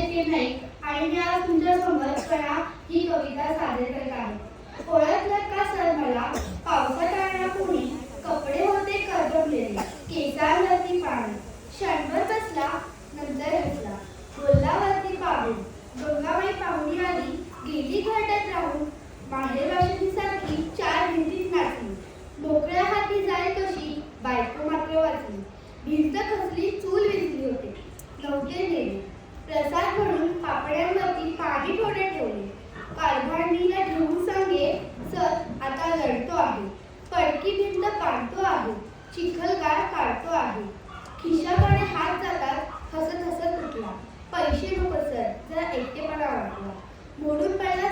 के नाईक आणि मी आज तुमच्यासमोर कणा ही कविता सादर करत आहे. ओळखलं का सर मला? पावसात आणला कोणी, कपडे होते करपलेले, केसांवरती पाणी, क्षणभर बसला नंतर हसला, बोलल्यावरती पाहून गंगाबाई पाहुणी आली, गेली घाटात राहून, बाहेर वाशिनीसारखी चार भिंतीत नाचली, मोकळ्या हाती जाय कशी बायको मात्र वाचली, भिंत खचली चूल विझली होते, नव्हते नेले, प्रसाद म्हणून पापड्यांवरती पाणी थोडे ठेवले, कारभांडीला घेऊन सांगे सर आता लढतो आहे, पडकी भिंत पाडतो आहे, चिखलगार काढतो आहे, खिशाकडे हात जातात हसत हसत उठला, पैसे नको सर जरा एकटेपणा वाटला, मोडून पडला